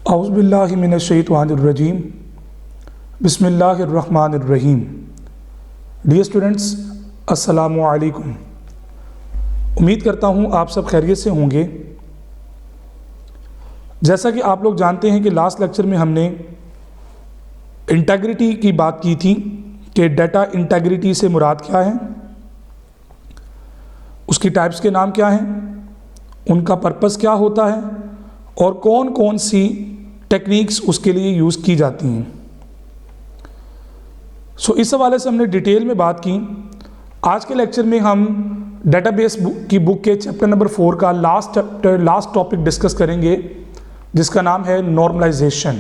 औज़ुबिल्लाहि मिनश्शैतानिर्रजीम बिस्मिल्लाहिर्रहमानिर्रहीम। Dear students, अस्सलामु अलैकुम। उम्मीद करता हूँ आप सब खैरियत से होंगे। जैसा कि आप लोग जानते हैं कि लास्ट लेक्चर में हमने इंटेग्रिटी की बात की थी कि डाटा इंटेग्रिटी से मुराद क्या है, उसकी टाइप्स के नाम क्या हैं, उनका पर्पस क्या होता है और कौन कौन सी टेक्निक्स उसके लिए यूज़ की जाती हैं। इस हवाले से हमने डिटेल में बात की। आज के लेक्चर में हम डेटाबेस की बुक के चैप्टर नंबर 4 का लास्ट टॉपिक डिस्कस करेंगे, जिसका नाम है नॉर्मलाइजेशन।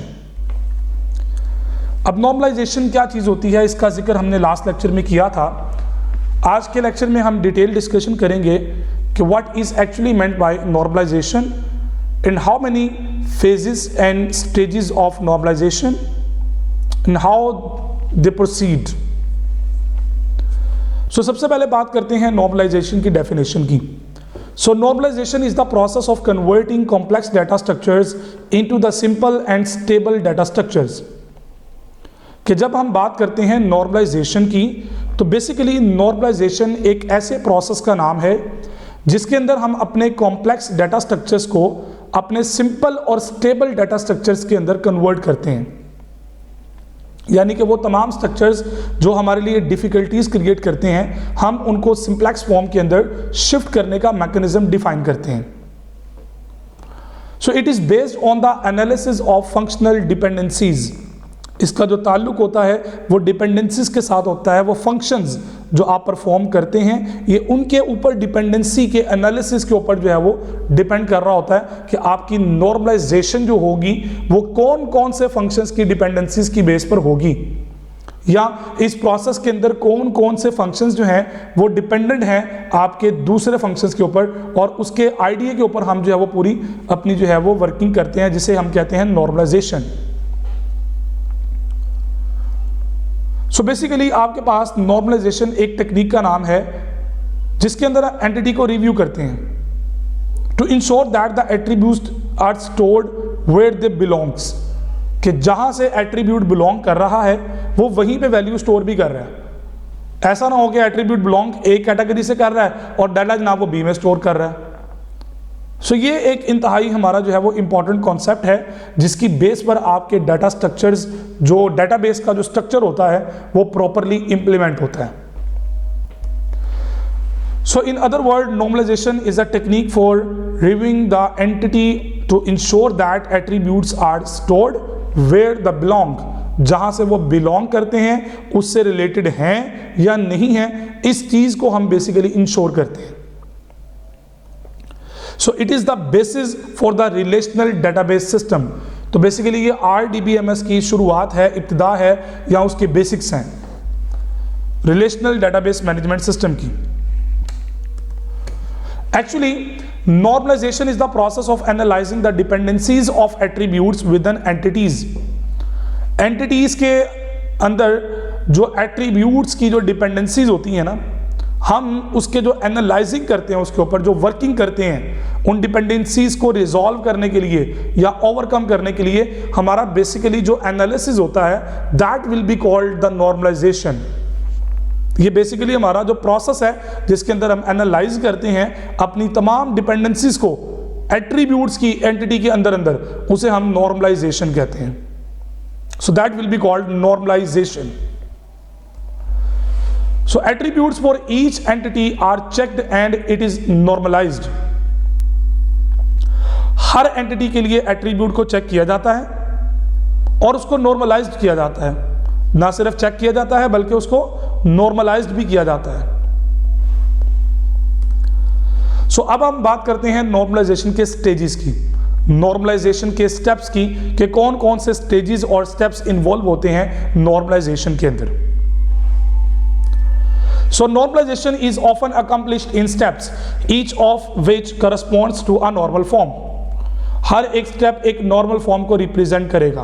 अब नॉर्मलाइजेशन क्या चीज़ होती है, इसका जिक्र हमने लास्ट लेक्चर में किया था। आज के लेक्चर में हम डिटेल डिस्कशन करेंगे कि what is actually meant by normalization and how many phases and stages of normalization and how they proceed. सबसे पहले बात करते हैं normalization की definition की। Normalization is the process of converting complex data structures into the simple and stable data structures। कि जब हम बात करते हैं normalization की, तो बेसिकली normalization एक ऐसे प्रोसेस का नाम है जिसके अंदर हम अपने कॉम्प्लेक्स डाटा स्ट्रक्चर्स को अपने सिंपल और स्टेबल डाटा स्ट्रक्चर्स के अंदर कन्वर्ट करते हैं। यानी कि वो तमाम स्ट्रक्चर्स जो हमारे लिए डिफ़िकल्टीज़ क्रिएट करते हैं, हम उनको सिंप्लेक्स फॉर्म के अंदर शिफ्ट करने का मैकेनिज्म डिफाइन करते हैं। It is based on the analysis of functional dependencies. इसका जो ताल्लुक होता है वो डिपेंडेंसीज के साथ होता है। वो फंक्शंस जो आप परफॉर्म करते हैं, ये उनके ऊपर डिपेंडेंसी के एनालिसिस के ऊपर जो है वो डिपेंड कर रहा होता है कि आपकी नॉर्मलाइजेशन जो होगी वो कौन कौन से फंक्शंस की डिपेंडेंसीज की बेस पर होगी, या इस प्रोसेस के अंदर कौन कौन से फंक्शंस जो हैं वो डिपेंडेंट हैं आपके दूसरे फंक्शंस के ऊपर, और उसके आइडिया के ऊपर हम जो है वो पूरी अपनी जो है वो वर्किंग करते हैं, जिसे हम कहते हैं नॉर्मलाइजेशन। बेसिकली आपके पास नॉर्मलाइजेशन एक टेक्निक का नाम है जिसके अंदर एंटिटी को रिव्यू करते हैं to ensure that the attributes are stored where they belongs. कि जहां से एट्रीब्यूट बिलोंग कर रहा है वो वहीं पे वैल्यू स्टोर भी कर रहा है। ऐसा ना हो कि एट्रीब्यूट बिलोंग एक कैटेगरी से कर रहा है और डाटा जनाब वो बी में स्टोर कर रहा है। ये एक इंतहाई हमारा जो है वो इंपॉर्टेंट कॉन्सेप्ट है, जिसकी बेस पर आपके डाटा स्ट्रक्चर्स, जो डाटाबेस का जो स्ट्रक्चर होता है वो प्रॉपरली इंप्लीमेंट होता है। In other word, normalization is a technique for reviewing the entity to ensure that attributes are stored where the belong. जहां से वो बिलोंग करते हैं उससे रिलेटेड हैं या नहीं है, इस चीज को हम बेसिकली इंश्योर करते हैं। It is the basis for the relational database system. तो बेसिकली ये RDBMS की शुरुआत है, इब्तिदा है, या उसके बेसिक्स हैं रिलेशनल डेटाबेस मैनेजमेंट सिस्टम की। Actually normalization is the process of analysing the dependencies of attributes with an entities. Entities के अंदर जो एट्रीब्यूट्स की जो डिपेंडेंसीज होती है ना, हम उसके जो एनालाइजिंग करते हैं, उसके ऊपर जो वर्किंग करते हैं, उन डिपेंडेंसीज को रिजॉल्व करने के लिए या ओवरकम करने के लिए हमारा बेसिकली जो एनालिसिस होता है that will be called the normalization. ये बेसिकली हमारा जो प्रोसेस है जिसके अंदर हम एनालाइज करते हैं अपनी तमाम डिपेंडेंसीज को एट्रीब्यूट्स की एंटिटी के अंदर, उसे हम नॉर्मलाइजेशन कहते हैं। That will be called normalization. Attributes for each entity are checked and it is normalized। Her entity के लिए एट्रीब्यूट को चेक किया जाता है और उसको नॉर्मलाइज्ड किया जाता है। ना सिर्फ चेक किया जाता है बल्कि उसको नॉर्मलाइज्ड भी किया जाता है। अब हम बात करते हैं नॉर्मलाइजेशन के स्टेजेस की, नॉर्मलाइजेशन के स्टेप्स की, कि कौन कौन से स्टेजेस और स्टेप्स इन्वॉल्व होते हैं नॉर्मलाइजेशन के अंदर। Normalization is often accomplished in steps, each of which corresponds to a normal form। हर एक स्टेप एक नॉर्मल फॉर्म को रिप्रेजेंट करेगा।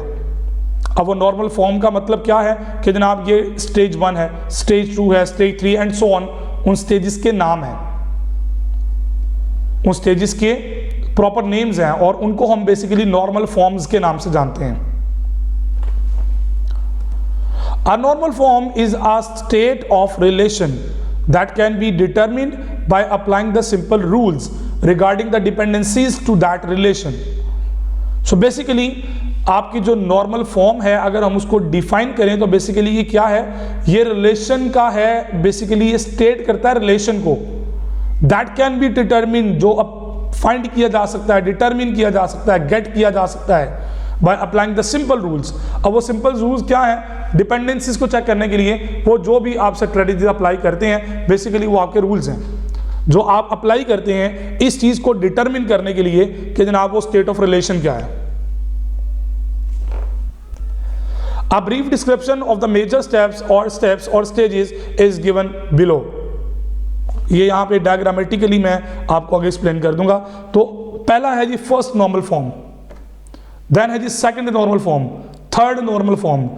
अब वो नॉर्मल फॉर्म का मतलब क्या है कि जनाब ये स्टेज 1 है, स्टेज 2 है, स्टेज 3 एंड सो ऑन। उन स्टेजेस के नाम हैं, उन स्टेजेस के प्रॉपर नेम्स हैं और उनको हम बेसिकली नॉर्मल फॉर्म्स के नाम से जानते हैं। A normal form is a state of relation that can be determined by applying the simple rules regarding the dependencies to that relation. So basically आपकी जो नॉर्मल फॉर्म है अगर हम उसको डिफाइन करें तो बेसिकली ये क्या है, ये रिलेशन का है, बेसिकली ये स्टेट करता है रिलेशन को, दैट कैन बी डिटरमिन, जो अब फाइंड किया जा सकता है, डिटरमिन किया जा सकता है, गेट किया जा सकता है by applying the simple rules. अब वो सिंपल रूल्स क्या है, डिपेंडेंसीज को चेक करने के लिए वो जो भी आप स्ट्रेटेजी अप्लाई करते हैं बेसिकली वो आपके रूल्स हैं जो आप अप्लाई करते हैं इस चीज को डिटरमिन करने के लिए कि जनाब वो स्टेट ऑफ रिलेशन क्या है। A brief description of the major steps or stages is given below. ये यहाँ पे डायग्रामेटिकली मैं आपको आगे एक्सप्लेन कर दूंगा। तो पहला है जी फर्स्ट नॉर्मल फॉर्म, देन है जी second normal form, third normal form,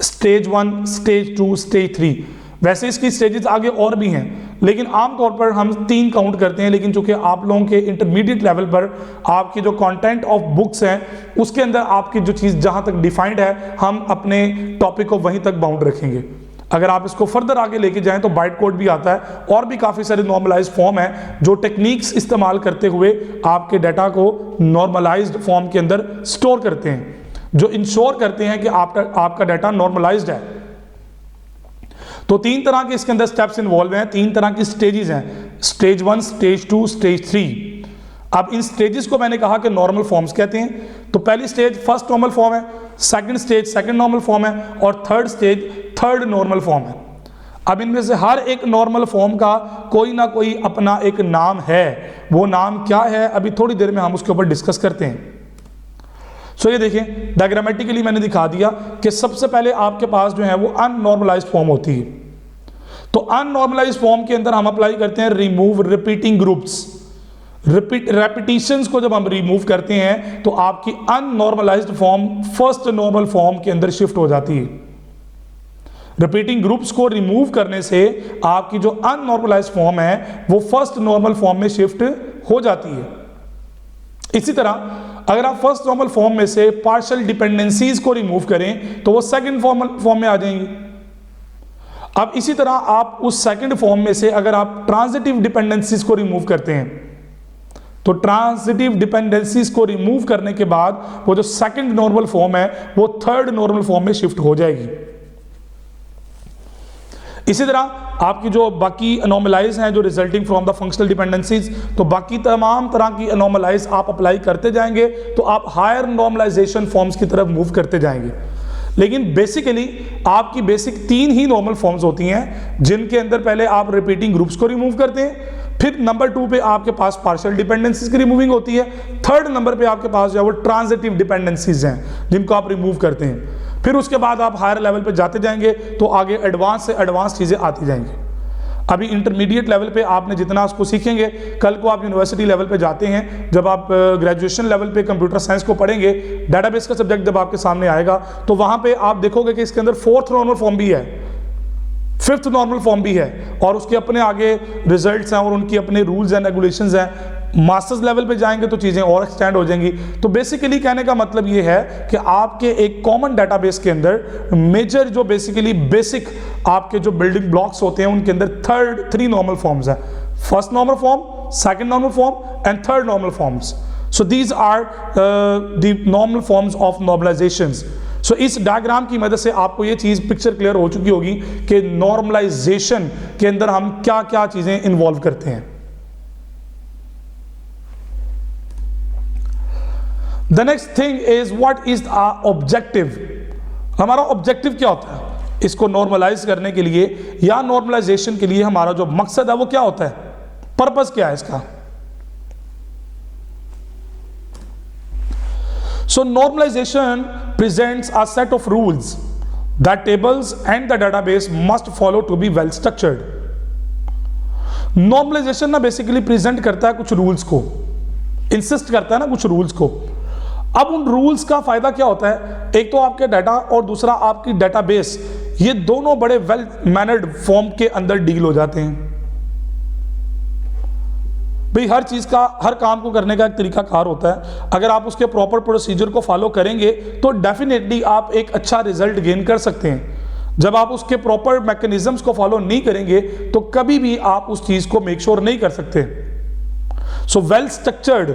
stage 1, stage 2, stage 3। वैसे इसकी स्टेजेस आगे और भी हैं लेकिन आमतौर पर हम 3 काउंट करते हैं, लेकिन चूंकि आप लोगों के इंटरमीडिएट लेवल पर आपकी जो कंटेंट ऑफ बुक्स हैं उसके अंदर आपकी जो चीज़ जहां तक डिफाइंड है हम अपने टॉपिक को वहीं तक बाउंड रखेंगे। अगर आप इसको फर्दर आगे लेके जाएं तो बाइट कोड भी आता है और भी काफ़ी सारे नॉर्मलाइज्ड फॉर्म है जो टेक्निक्स इस्तेमाल करते हुए आपके डाटा को नॉर्मलाइज्ड फॉर्म के अंदर स्टोर करते हैं, जो इंश्योर करते हैं कि आपका डाटा नॉर्मलाइज्ड है। तो 3 तरह के इसके अंदर स्टेप्स इन्वॉल्व हैं, 3 तरह की स्टेजेस हैं, स्टेज 1, स्टेज 2, स्टेज 3। अब इन स्टेजेस को मैंने कहा कि नॉर्मल फॉर्म्स कहते हैं। तो पहली स्टेज फर्स्ट नॉर्मल फॉर्म है, second stage second normal form है और third stage third normal form है। अब इनमें से हर एक नॉर्मल फॉर्म का कोई ना कोई अपना एक नाम है, वो नाम क्या है अभी थोड़ी देर में हम उसके ऊपर डिस्कस करते हैं। सो ये देखिए डायग्रामेटिकली मैंने दिखा दिया कि सबसे पहले आपके पास जो है वो अननॉर्मलाइज्ड फॉर्म होती है। तो अननॉर्मलाइज्ड फॉर्म के अंदर हम अप्लाई करते हैं रिमूव रिपीटिंग ग्रुप्स। रेपिटेशंस को जब हम रिमूव करते हैं तो आपकी अननॉर्मलाइज्ड फॉर्म फर्स्ट नॉर्मल फॉर्म के अंदर शिफ्ट हो जाती है। रिपीटिंग ग्रुप्स को रिमूव करने से आपकी जो अननॉर्मलाइज्ड फॉर्म है वो फर्स्ट नॉर्मल फॉर्म में शिफ्ट हो जाती है। इसी तरह अगर आप फर्स्ट नॉर्मल फॉर्म में से पार्शियल डिपेंडेंसीज को रिमूव करें तो वो सेकंड फॉर्म में आ जाएंगी। अब इसी तरह आप उस सेकंड फॉर्म में से अगर आप ट्रांजिटिव डिपेंडेंसीज को रिमूव करते हैं तो ट्रांजिटिव डिपेंडेंसीज को रिमूव करने के बाद वो जो सेकंड नॉर्मल फॉर्म है वो थर्ड नॉर्मल फॉर्म में शिफ्ट हो जाएगी। इसी तरह आपकी जो बाकी अनोमलाइज हैं जो resulting from the functional dependencies, तो बाकी तमाम तरह की अनोमलाइज आप अप्लाई करते जाएंगे तो आप हायर नॉर्मलाइजेशन फॉर्म्स की तरफ मूव करते जाएंगे। लेकिन बेसिकली आपकी बेसिक 3 ही नॉर्मल फॉर्म्स होती हैं जिनके अंदर पहले आप रिपीटिंग ग्रुप्स को रिमूव करते हैं, फिर नंबर 2 पे आपके पास पार्शियल डिपेंडेंसीज की रिमूविंग होती है, थर्ड नंबर पे आपके पास जो है वो ट्रांजिटिव डिपेंडेंसीज हैं जिनको आप रिमूव करते हैं। फिर उसके बाद आप हायर लेवल पे जाते जाएंगे तो आगे एडवांस से एडवांस चीज़ें आती जाएंगी। अभी इंटरमीडिएट लेवल पे आपने जितना उसको सीखेंगे, कल को आप यूनिवर्सिटी लेवल पे जाते हैं, जब आप ग्रेजुएशन लेवल पे कंप्यूटर साइंस को पढ़ेंगे, डेटाबेस का सब्जेक्ट जब आपके सामने आएगा तो वहाँ पे आप देखोगे कि इसके अंदर 4th नॉर्मल फॉर्म भी है, 5th नॉर्मल फॉर्म भी है और उसके अपने आगे रिजल्ट्स हैं और उनकी अपने रूल्स एंड रेगुलेशंस हैं। मास्टर्स लेवल पे जाएंगे तो चीज़ें और एक्सटेंड हो जाएंगी। तो बेसिकली कहने का मतलब ये है कि आपके एक कॉमन डाटाबेस के अंदर मेजर जो बेसिकली बेसिक आपके जो बिल्डिंग ब्लॉक्स होते हैं उनके अंदर 3 नॉर्मल फॉर्म्स हैं, first normal form, second normal form and third normal forms. So these are the normal forms of normalisations. सो इस डायग्राम की मदद से आपको ये चीज़ पिक्चर क्लियर हो चुकी होगी कि नॉर्मलाइजेशन के अंदर हम क्या क्या चीज़ें इन्वॉल्व करते हैं। The next thing is what is our objective? हमारा ऑब्जेक्टिव क्या होता है इसको नॉर्मलाइज करने के लिए या नॉर्मलाइजेशन के लिए हमारा जो मकसद है वो क्या होता है, पर्पस क्या है इसका। So normalization presents a set of rules that tables and the database must follow to be well structured. Normalization ना बेसिकली प्रेजेंट करता है कुछ रूल्स को, इंसिस्ट करता है ना कुछ रूल्स को। अब उन रूल्स का फायदा क्या होता है, एक तो आपके डाटा और दूसरा आपकी डाटाबेस, ये दोनों बड़े वेल मैनर्ड फॉर्म के अंदर डील हो जाते हैं। भाई हर चीज़ का, हर काम को करने का एक तरीका कार होता है। अगर आप उसके प्रॉपर प्रोसीजर को फॉलो करेंगे तो डेफिनेटली आप एक अच्छा रिजल्ट गेन कर सकते हैं। जब आप उसके प्रॉपर मैकेनिज्म्स को फॉलो नहीं करेंगे तो कभी भी आप उस चीज़ को मेक श्योर नहीं कर सकते। सो वेल स्ट्रक्चर्ड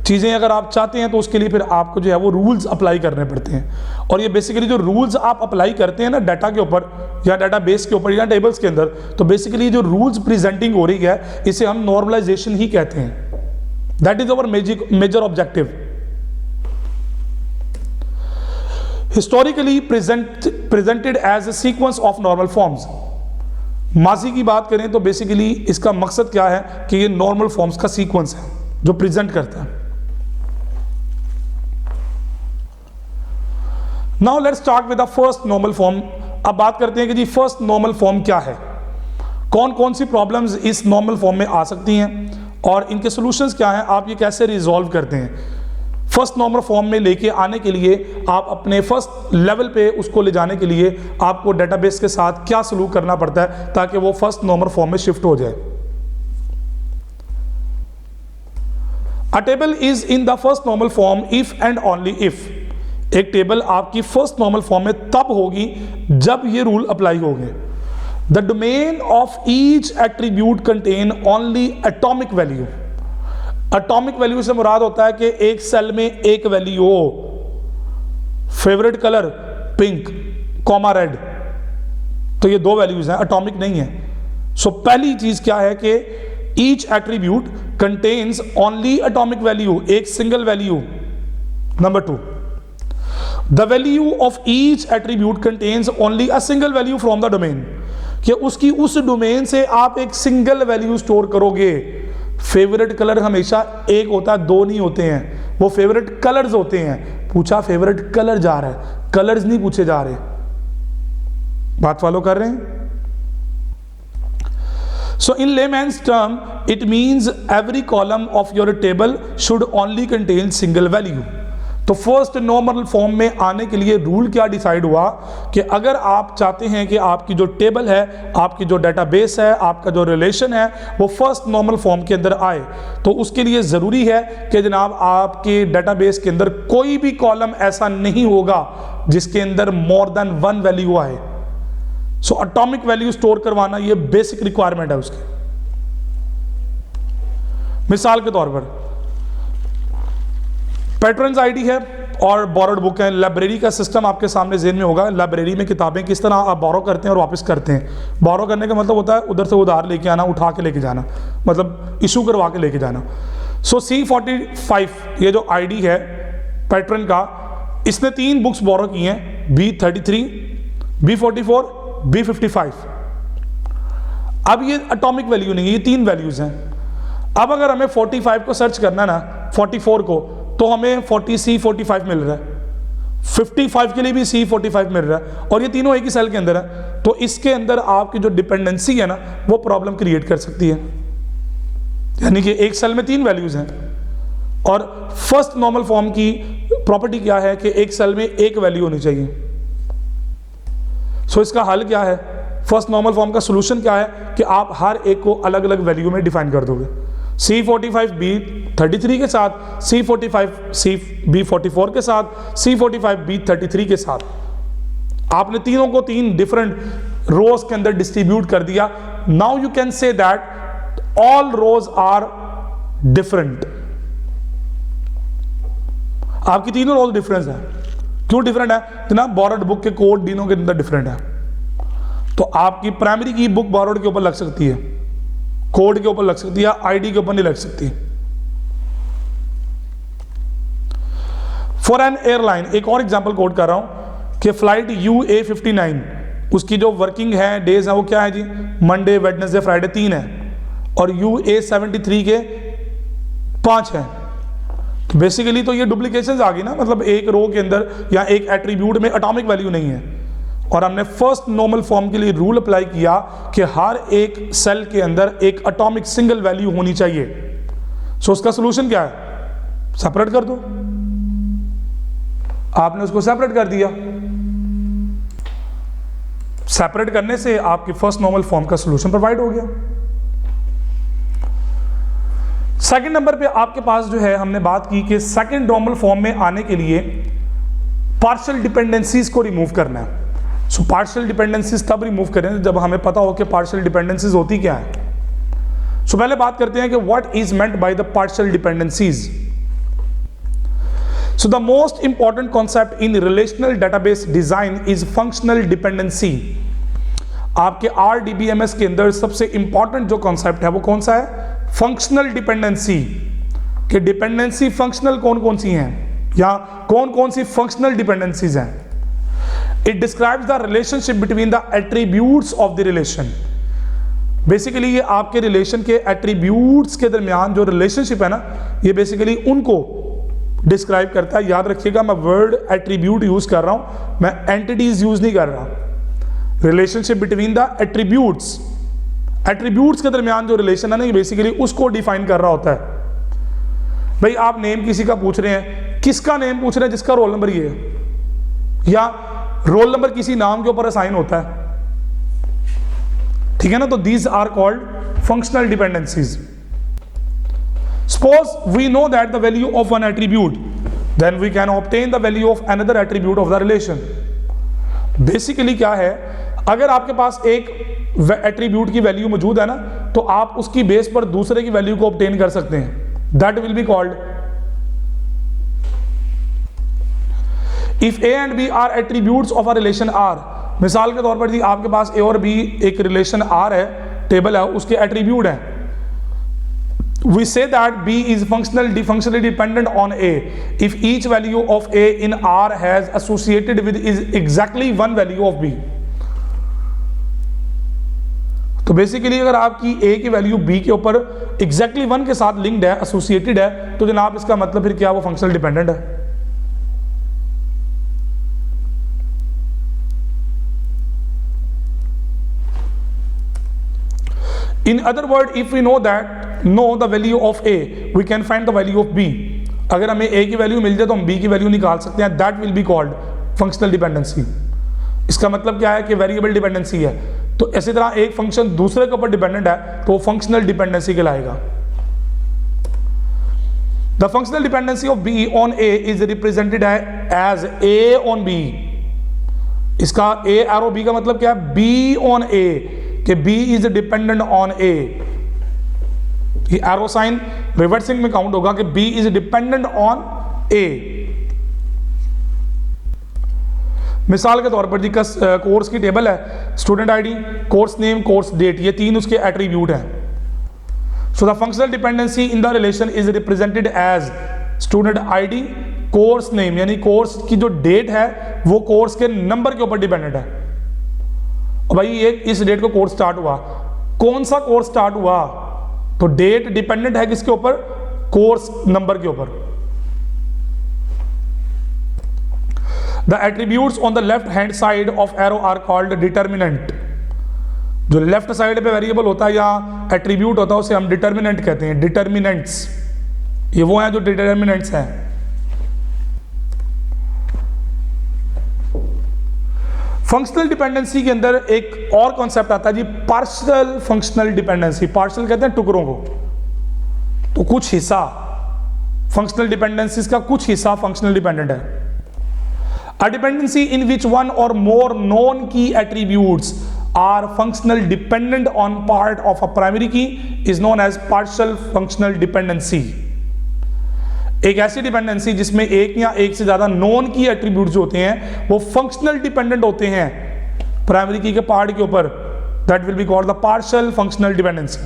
चीज़ें अगर आप चाहते हैं तो उसके लिए फिर आपको जो है वो रूल्स अप्लाई करने पड़ते हैं। और ये बेसिकली जो रूल्स आप अप्लाई करते हैं ना डाटा के ऊपर या डाटा बेस के ऊपर या टेबल्स के अंदर, तो बेसिकली जो रूल्स प्रेजेंटिंग हो रही है इसे हम नॉर्मलाइजेशन ही कहते हैं। That is our major objective. Historically presented as a sequence of normal forms. माजी की बात करें तो बेसिकली इसका मकसद क्या है कि ये नॉर्मल फॉर्म्स का सीक्वेंस है जो प्रेजेंट करता है। Now let's start with the first normal form. अब बात करते हैं कि जी फर्स्ट नॉर्मल फॉर्म क्या है, कौन कौन सी प्रॉब्लम्स इस नॉर्मल फॉर्म में आ सकती हैं और इनके सॉल्यूशंस क्या हैं, आप ये कैसे रिजॉल्व करते हैं। फर्स्ट नॉर्मल फॉर्म में लेके आने के लिए आप अपने फर्स्ट लेवल पे उसको ले जाने के लिए आपको डेटाबेस के साथ क्या सलूक करना पड़ता है ताकि वो फर्स्ट नॉर्मल फॉर्म में शिफ्ट हो जाए। अ table is in the first normal form if and only if. एक टेबल आपकी फर्स्ट नॉर्मल फॉर्म में तब होगी जब ये रूल अप्लाई होंगे। The domain of each attribute contain only atomic value. Atomic value से मुराद होता है कि एक सेल में एक वैल्यू हो। Favourite colour pink comma red, तो ये दो वैल्यूज हैं, एटॉमिक नहीं है। सो पहली चीज क्या है कि each attribute contains only atomic value, एक single value. Number 2, the value of each attribute contains only a single value from the domain, कि उसकी उस डोमेन से आप एक सिंगल वैल्यू स्टोर करोगे। फेवरेट कलर हमेशा एक होता है, दो नहीं होते हैं, वो फेवरेट कलर्स होते हैं। पूछा फेवरेट कलर जा रहा है, कलर्स नहीं पूछे जा रहे। बात फॉलो कर रहे हैं? So in layman's term, it means every column of your table should only contain single value. तो फर्स्ट नॉर्मल फॉर्म में आने के लिए रूल क्या डिसाइड हुआ कि अगर आप चाहते हैं कि आपकी जो टेबल है, आपकी जो डेटाबेस है, आपका जो रिलेशन है वो फर्स्ट नॉर्मल फॉर्म के अंदर आए, तो उसके लिए ज़रूरी है कि जनाब आपके डेटाबेस के अंदर कोई भी कॉलम ऐसा नहीं होगा जिसके अंदर मोर देन वन वैल्यू आए। सो एटॉमिक वैल्यू स्टोर करवाना ये बेसिक रिक्वायरमेंट है उसकी। मिसाल के तौर पर पैटर्न्स आईडी है और बोरोड बुक है। लाइब्रेरी का सिस्टम आपके सामने ज़हन में होगा। लाइब्रेरी में किताबें किस तरह आप बोरो करते हैं और वापस करते हैं। बोरो करने का मतलब होता है उधर से उधार लेके आना, उठा के लेके जाना, मतलब इशू करवा के लेके जाना। सो C45 ये जो आईडी है पैटर्न का, इसने 3 बुक्स बोरो की हैं, B33, B44, B55। अब ये एटॉमिक वैल्यू नहीं है, ये 3 वैल्यूज हैं। अब अगर हमें 45 को सर्च करना ना, 44 को, तो हमें C45 मिल रहा है, 55 के लिए भी C45 मिल रहा है, और ये तीनों एक ही सेल के अंदर है। तो इसके अंदर आपकी जो डिपेंडेंसी है ना वो प्रॉब्लम क्रिएट कर सकती है। यानी कि एक सेल में 3 वैल्यूज हैं और फर्स्ट नॉर्मल फॉर्म की प्रॉपर्टी क्या है कि एक सेल में एक वैल्यू होनी चाहिए। सो इसका हल क्या है, फर्स्ट नॉर्मल फॉर्म का सोल्यूशन क्या है कि आप हर एक को अलग अलग वैल्यू में डिफाइन कर दोगे। C45 B33 के साथ, C45 B44 के साथ, C45 B33 के साथ। आपने तीनों को 3 डिफरेंट रोज के अंदर डिस्ट्रीब्यूट कर दिया। Now you can say that all rows are different. आपकी तीनों रोज डिफरेंस है। क्यों डिफरेंट है? जनाब बोरोड बुक के कोड तीनों के अंदर डिफरेंट है। तो आपकी प्राइमरी की बुक बोरोड के ऊपर लग सकती है, कोड के ऊपर लग सकती है, आईडी के ऊपर नहीं लग सकती। फॉर एन एयरलाइन, एक और एग्जांपल कोड कर रहा हूं कि फ्लाइट UA59, उसकी जो वर्किंग है डेज है वो क्या है जी, मंडे वेडनेसडे फ्राइडे 3 है, और UA73 के 5 है। तो बेसिकली तो ये डुप्लीकेशंस आ गई ना, मतलब एक रो के अंदर या एक एट्रीब्यूट में एटॉमिक वैल्यू नहीं है। और हमने फर्स्ट नॉर्मल फॉर्म के लिए रूल अप्लाई किया कि हर एक सेल के अंदर एक एटॉमिक सिंगल वैल्यू होनी चाहिए। सो उसका सॉल्यूशन क्या है? सेपरेट कर दो। आपने उसको सेपरेट कर दिया। सेपरेट करने से आपकी फर्स्ट नॉर्मल फॉर्म का सॉल्यूशन प्रोवाइड हो गया। सेकंड नंबर पे आपके पास जो है हमने बात की कि सेकंड नॉर्मल फॉर्म में आने के लिए पार्शियल डिपेंडेंसीज को रिमूव करना है। सो पार्शियल डिपेंडेंसीज तब रिमूव करें जब हमें पता हो कि पार्शियल डिपेंडेंसीज होती क्या है। सो पहले बात करते हैं कि what is meant by the partial dependencies. So the most important concept in relational database design is functional dependency. आपके RDBMS के अंदर सबसे इंपॉर्टेंट जो कॉन्सेप्ट है वो कौन सा है? Functional dependency. कि डिपेंडेंसी फंक्शनल कौन कौन सी हैं या कौन कौन सी फंक्शनल डिपेंडेंसीज हैं। It describes the relationship between the attributes of the relation. Basically ये आपके रिलेशन के एट्रीब्यूट्स के दरमियान जो रिलेशनशिप है ना, ये बेसिकली उनको डिस्क्राइब करता है। याद रखिएगा मैं वर्ड एट्रीब्यूट यूज कर रहा हूं, मैं एंटिटीज यूज नहीं कर रहा। Relationship between the attributes, attributes के दरमियान जो रिलेशन है ना, ये बेसिकली उसको डिफाइन कर रहा होता है। भाई आप नेम किसी का पूछ रहे हैं, किसका नेम पूछ रहे हैं? जिसका रोल नंबर ये है, या रोल नंबर किसी नाम के ऊपर असाइन होता है, ठीक है ना। तो these are called functional dependencies. Suppose we know that the value of one attribute, then we can obtain the value of another attribute of the relation. Basically क्या है, अगर आपके पास एक एट्रीब्यूट की वैल्यू मौजूद है ना, तो आप उसकी बेस पर दूसरे की वैल्यू को ऑब्टेन कर सकते हैं। That will be called, if A and B are attributes of a relation R. मिसाल के तौर पर जी आपके पास ए और बी एक रिलेशन आर है, टेबल है, उसके एट्रीब्यूट है। We say that B is functionally dependent on A if each value of A in R has associated with is exactly one value of B। तो बेसिकली अगर आपकी A की value B के ऊपर exactly 1 के साथ linked है, associated है, तो जनाब इसका मतलब फिर क्या वो फंक्शनल डिपेंडेंट है। In other words, if we know the value of A, we can find the value of B। अगर हमें A की वैल्यू मिल जाए तो हम B की वैल्यू निकाल सकते हैं। That will be called functional dependency। इसका मतलब क्या है कि वेरिएबल डिपेंडेंसी है। तो इसी तरह एक फंक्शन दूसरे के ऊपर डिपेंडेंट है तो फंक्शनल डिपेंडेंसी कहलाएगा। The functional dependency of B on A is represented as A on B। इसका A arrow B का मतलब क्या है? B on A, कि B is dependent on A। ये एरो साइन रिवर्सिंग में काउंट होगा कि B is dependent on A। मिसाल के तौर पर जी कोर्स की टेबल है, student ID, course name, course date, ये तीन उसके एट्रीब्यूट हैं। So the functional dependency in the relation is represented as student ID, course name, यानी कोर्स की जो डेट है वो कोर्स के नंबर के ऊपर डिपेंडेंट है। भाई ये इस डेट को कोर्स स्टार्ट हुआ, कौन सा कोर्स स्टार्ट हुआ? तो डेट डिपेंडेंट है किसके ऊपर? कोर्स नंबर के ऊपर। The attributes on the left hand side of arrow are called determinant. जो लेफ्ट साइड पे वेरिएबल होता है या एट्रीब्यूट होता है उसे हम डिटर्मिनेंट कहते हैं। डिटर्मिनेंट्स ये वो हैं जो डिटर्मिनेंट्स हैं। फंक्शनल डिपेंडेंसी के अंदर एक और कॉन्सेप्ट आता है जी, पार्शियल फंक्शनल डिपेंडेंसी। पार्शियल कहते हैं टुकड़ों को, तो कुछ हिस्सा फंक्शनल डिपेंडेंसीज का कुछ हिस्सा फंक्शनल डिपेंडेंट है। A dependency in which one or more non key attributes are functional dependent on part of a primary key is known as partial functional dependency. एक ऐसी डिपेंडेंसी जिसमें एक या एक से ज्यादा नॉन की एट्रीब्यूट्स होते हैं वो फंक्शनल डिपेंडेंट होते हैं प्राइमरी की के पार्ट के ऊपर, that will be called the partial functional dependency.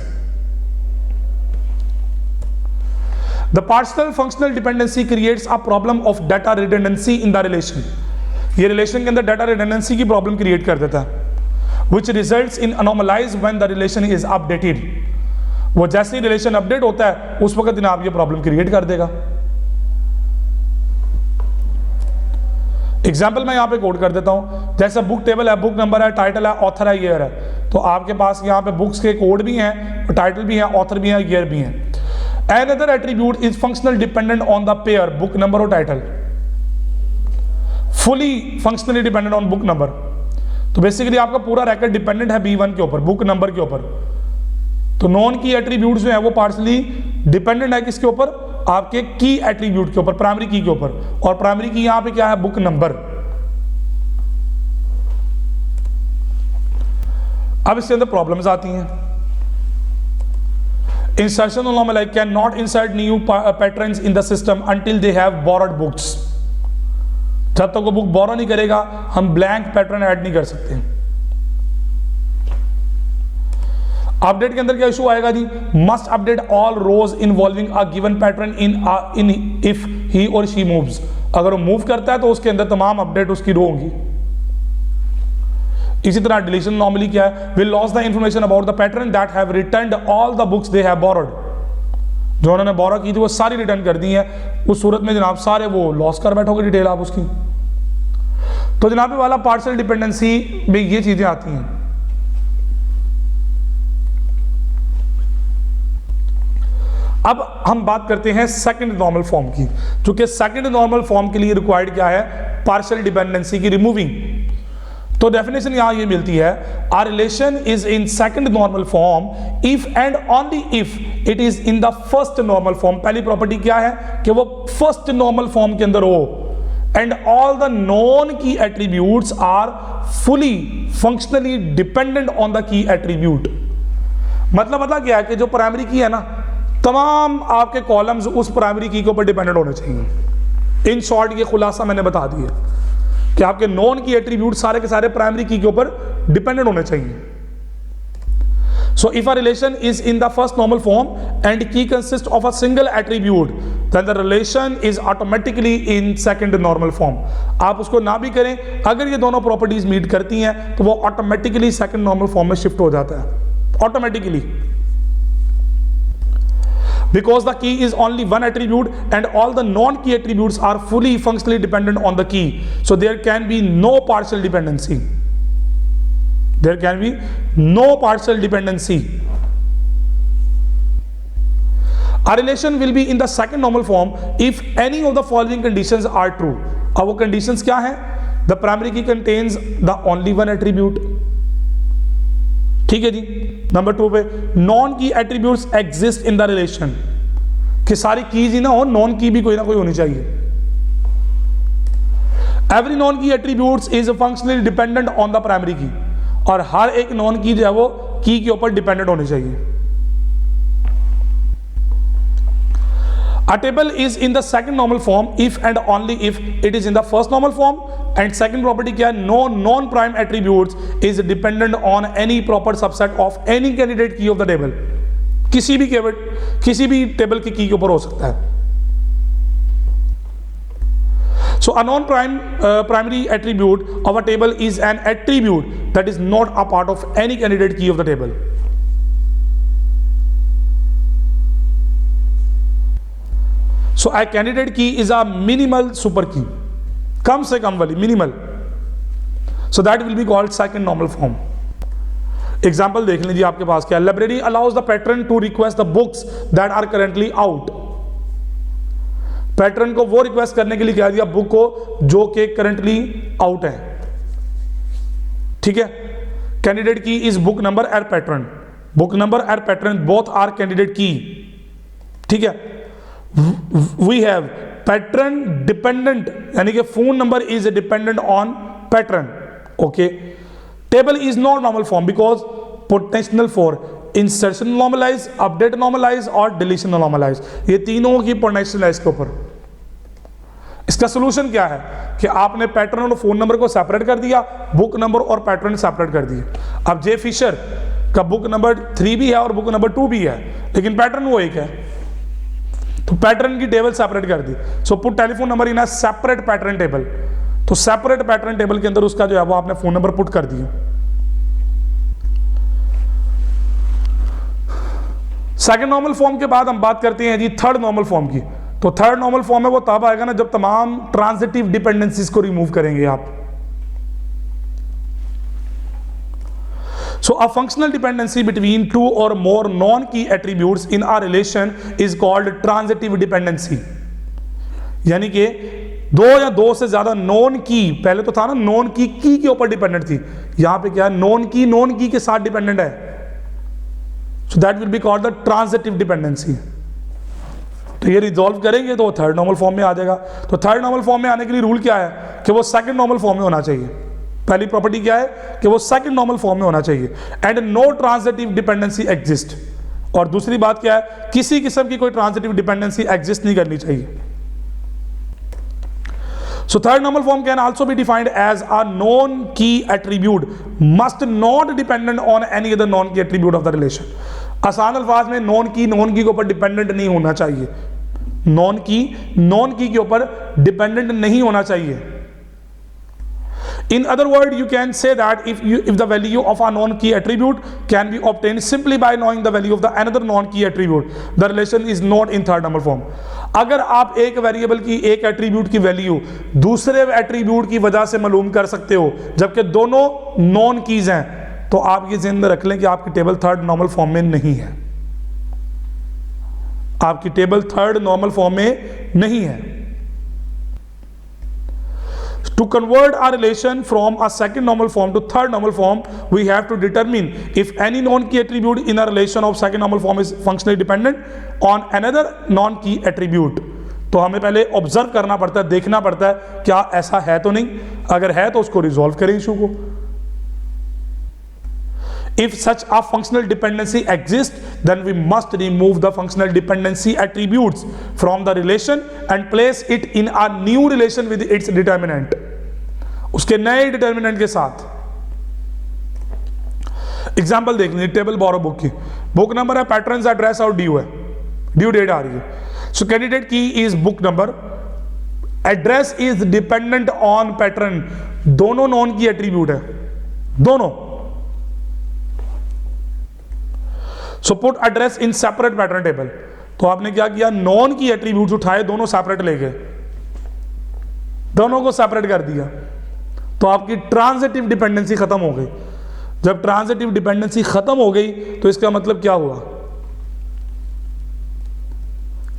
The partial functional dependency creates a problem of data redundancy in the relation. ये रिलेशन के अंदर डाटा रिडंडेंसी की प्रॉब्लम क्रिएट कर देता है, which results in anomalies when the relation is updated। वो जैसे ही relation update होता है उस वक्त जनाब ये प्रॉब्लम क्रिएट कर देगा। एग्जाम्पल मैं यहाँ पे कोड कर देता हूँ, जैसे बुक टेबल है, बुक नंबर है, टाइटल है, ऑथर है, ईयर है। तो आपके पास यहाँ पे बुक्स के कोड भी हैं, टाइटल भी है, ऑथर भी है, ईयर भी है। Another attribute is functional dependent on the pair book number और title, fully functionally dependent on book number। तो बेसिकली आपका पूरा रैकेट डिपेंडेंट है B1 के ऊपर, बुक नंबर के ऊपर। तो नॉन की एट्रीब्यूट जो है वो पार्शली डिपेंडेंट है किसके ऊपर, आपके की एट्रीब्यूट के ऊपर, प्राइमरी की के ऊपर। और प्राइमरी की यहां पे क्या है, बुक नंबर। अब इसके अंदर प्रॉब्लम्स आती हैं। Insertion anomaly can not insert new patterns in the system until they have borrowed books. जब तक वो बुक बोरो नहीं करेगा हम ब्लैंक पैटर्न ऐड नहीं कर सकते। अपडेट के अंदर क्या इशू आएगा जी, must update all rows involving a given pattern in if he or she moves. अगर वो मूव करता है तो उसके अंदर तमाम अपडेट उसकी रो होंगी। इसी तरह डिलीशन नॉर्मली क्या है, will loss the information about the pattern that have returned all the books they have borrowed. जो उन्होंने बोरो की थी वो सारी रिटर्न कर दी है, उस सूरत में जनाब सारे वो लॉस कर बैठोगे डिटेल आप उसकी। तो जनाब ये वाला पार्शियल डिपेंडेंसी में ये चीजें आती हैं। अब हम बात करते हैं सेकंड नॉर्मल फॉर्म की, क्योंकि सेकंड नॉर्मल फॉर्म के लिए रिक्वायर्ड क्या है, पार्शियल डिपेंडेंसी की रिमूविंग। तो डेफिनेशन यहां ये मिलती है, a relation is in second normal form if and only if it is in the first normal form. पहली प्रॉपर्टी क्या है कि वो फर्स्ट नॉर्मल फॉर्म के अंदर हो, and all the non key attributes are fully functionally dependent on the key attribute. मतलब क्या है कि जो प्राइमरी की है ना, तमाम आपके कॉलम्स उस प्राइमरी की के ऊपर डिपेंडेंट होने चाहिए। इन शॉर्ट ये खुलासा मैंने बता दिया कि आपके नॉन की एट्रीब्यूट सारे के सारे प्राइमरी की के ऊपर डिपेंडेंट होने चाहिए। So if a relation is in the first normal form and key consist of a single attribute then the relation is automatically in second normal form. आप उसको ना भी करें, अगर ये दोनों प्रॉपर्टीज मीट करती हैं तो वो ऑटोमेटिकली सेकंड नॉर्मल फॉर्म में शिफ्ट हो जाता है, automatically. Because the key is only one attribute and all the non-key attributes are fully functionally dependent on the key, so there can be no partial dependency. There can be no partial dependency. A relation will be in the second normal form if any of the following conditions are true. अब वो conditions क्या है? The primary key contains the only one attribute. ठीक है जी। Number 2 पे non key attributes exist in the relation, कि सारी keys ही ना हो, नॉन की भी कोई ना कोई होनी चाहिए। Every non key attributes is functionally dependent on the primary की, और हर एक नॉन की जो है वो की के ऊपर डिपेंडेंट होनी चाहिए। A table is in the second normal form if and only if it is in the first normal form, and second property क्या है, no non-prime attributes is dependent on any proper subset of any candidate key of the table. किसी भी table की की के ऊपर हो सकता है। So a non-prime primary attribute of a table is an attribute that is not a part of any candidate key of the table. So a candidate key is a minimal super key, कम से कम वाली minimal. So that will be called second normal form. Example देख लीजिए आपके पास क्या, library allows the patron to request the books that are currently out. Patron को वो request करने के लिए कह दिया बुक को जो कि करंटली आउट है। ठीक है, candidate key is book number and patron, book number and patron both are candidate key. ठीक है, वी हैव पैटर्न डिपेंडेंट, यानी कि phone number is dependent on patron. Okay, table is not normal form because potential for insertion normalize, update normalize और deletion normalize, ये तीनों की potential है इसके ऊपर। इसका सोल्यूशन क्या है कि आपने पैटर्न और फोन नंबर को सेपरेट कर दिया, बुक नंबर और पैटर्न सेपरेट कर दिए। अब जे फिशर का बुक नंबर 3 भी है और बुक नंबर 2 भी है, लेकिन पैटर्न वो एक है, तो पैटर्न की टेबल सेपरेट कर दी। So put telephone number in a separate pattern table, तो सेपरेट पैटर्न टेबल के अंदर उसका जो है वो आपने फोन नंबर पुट कर दिया। सेकंड नॉर्मल फॉर्म के बाद हम बात करते हैं जी थर्ड नॉर्मल फॉर्म की। तो थर्ड नॉर्मल फॉर्म है वो तब आएगा ना जब तमाम ट्रांजिटिव डिपेंडेंसीज को रिमूव करेंगे आप। So a functional dependency between two or more non-key attributes in a relation is called transitive dependency। यानी कि दो या दो से ज्यादा नॉन की, पहले तो था ना नॉन की के ऊपर डिपेंडेंट थी, यहां पे क्या है नॉन की के साथ डिपेंडेंट है। So that will be called the transitive dependency. तो ये रिजॉल्व करेंगे तो वो थर्ड नॉर्मल फॉर्म में आ जाएगा। तो थर्ड नॉर्मल फॉर्म में आने के लिए रूल क्या है कि वो सेकंड नॉर्मल फॉर्म में होना चाहिए। पहली प्रॉपर्टी क्या है कि वो सेकंड नॉर्मल फॉर्म में होना चाहिए and no transitive dependency exist. और दूसरी बात क्या है, किसी किस्म की कोई ट्रांजिटिव डिपेंडेंसी एग्जिस्ट नहीं करनी चाहिए। So third normal form can also be defined as a non-key attribute must not dependent on any other non-key attribute of the relation। आसान अल्फाज में नॉन की के ऊपर डिपेंडेंट नहीं होना चाहिए। नॉन की के ऊपर डिपेंडेंट नहीं होना चाहिए। In other words, you can say that if the value of a non-key attribute can be obtained simply by knowing the value of the another non-key attribute, the relation is not in third normal form। अगर आप एक variable की एक attribute की value दूसरे attribute की वजह से मालूम कर सकते हो जबकि दोनों नॉन कीज हैं, तो आप ये ज़हन में रख लें कि आपकी टेबल थर्ड नॉर्मल फॉर्म में नहीं है। आपकी टेबल थर्ड नॉर्मल फॉर्म में नहीं है। To convert a relation from a second normal form to third normal form, we have to determine if any non-key attribute in a relation of second normal form is functionally dependent on another non-key attribute। तो हमें पहले observe करना पड़ता है, देखना पड़ता है क्या ऐसा है तो नहीं, अगर है तो उसको रिजॉल्व करें इशू को। If such a functional dependency exists, then we must remove the functional dependency attributes from the relation and place it in a new relation with its determinant। उसके नए डिटर्मिनेंट के साथ। एग्जाम्पल देख लीजिए table बोरो book की, book number है, pattern address और due है, ड्यू डेट आ रही है। So candidate key is book number, address is dependent on pattern, दोनों नॉन की एट्रीब्यूट है, दोनों। So put address in separate pattern table. तो आपने क्या किया, नॉन की एट्रीब्यूट्स उठाए, दोनों सेपरेट ले गए, दोनों को सेपरेट कर दिया, तो आपकी ट्रांजिटिव डिपेंडेंसी खत्म हो गई। जब ट्रांजिटिव डिपेंडेंसी खत्म हो गई तो इसका मतलब क्या हुआ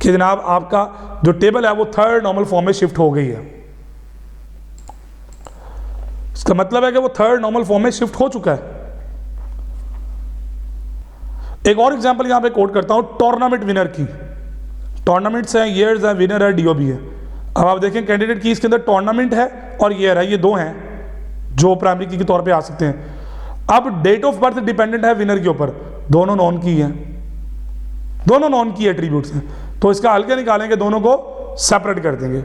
कि जनाब आपका जो टेबल है वो थर्ड नॉर्मल फॉर्म में शिफ्ट हो गई है। इसका मतलब है कि वो थर्ड नॉर्मल फॉर्म में शिफ्ट हो चुका है। एक और एग्जांपल यहां पे कोट करता हूं, टूर्नामेंट विनर की। टूर्नामेंट्स हैं, ईयर्स है, विनर है, डीओबी है। अब आप देखें कैंडिडेट की इसके अंदर टूर्नामेंट है और ईयर है, ये दो हैं जो प्राइमरी की के तौर पे आ सकते हैं। अब डेट ऑफ बर्थ डिपेंडेंट है विनर के ऊपर, दोनों नॉन की हैं, दोनों नॉन की एट्रीब्यूट्स हैं, तो इसका हल क्या निकालेंगे, दोनों को सेपरेट कर देंगे।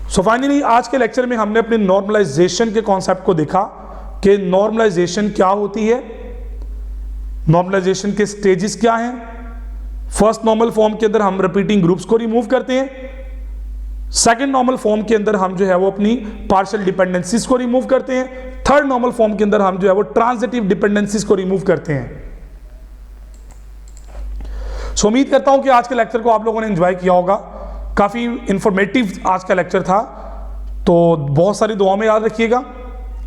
सो फाइनली आज के लेक्चर में हमने अपने नॉर्मलाइजेशन के कॉन्सेप्ट को देखा कि नॉर्मलाइजेशन क्या होती है, नॉर्मलाइजेशन के स्टेजेस क्या हैं। फर्स्ट नॉर्मल फॉर्म के अंदर हम रिपीटिंग ग्रुप्स को रिमूव करते हैं, सेकंड नॉर्मल फॉर्म के अंदर हम जो है वो अपनी पार्शियल डिपेंडेंसीज को रिमूव करते हैं, थर्ड नॉर्मल फॉर्म के अंदर हम जो है वो ट्रांजिटिव डिपेंडेंसीज को रिमूव करते हैं। सो उम्मीद करता हूं कि आज के लेक्चर को आप लोगों ने एंजॉय किया होगा, काफी इंफॉर्मेटिव आज का लेक्चर था। तो बहुत सारी दुआओं में याद रखिएगा,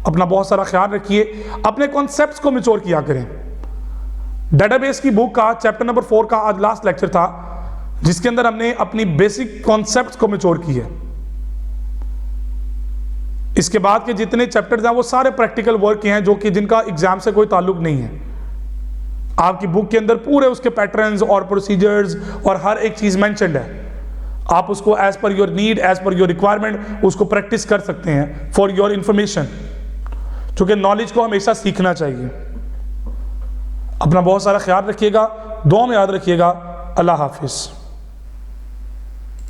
अपना बहुत सारा ख्याल रखिए, अपने कॉन्सेप्ट्स को मैच्योर किया करें। डेटाबेस की बुक का चैप्टर नंबर 4 का आज लास्ट लेक्चर था जिसके अंदर हमने अपनी बेसिक कॉन्सेप्ट्स को मैच्योर किया। इसके बाद के जितने चैप्टर्स हैं वो सारे प्रैक्टिकल वर्क के हैं जो कि जिनका एग्जाम से कोई ताल्लुक नहीं है। आपकी बुक के अंदर पूरे उसके पैटर्न्स और प्रोसीजर्स और हर एक चीज मेंशन्ड है। आप उसको as per your need, as per your requirement उसको प्रैक्टिस कर सकते हैं फॉर योर इंफॉर्मेशन, क्योंकि नॉलेज को हमेशा सीखना चाहिए। अपना बहुत सारा ख्याल रखिएगा, दुआ में याद रखिएगा। अल्लाह हाफिज।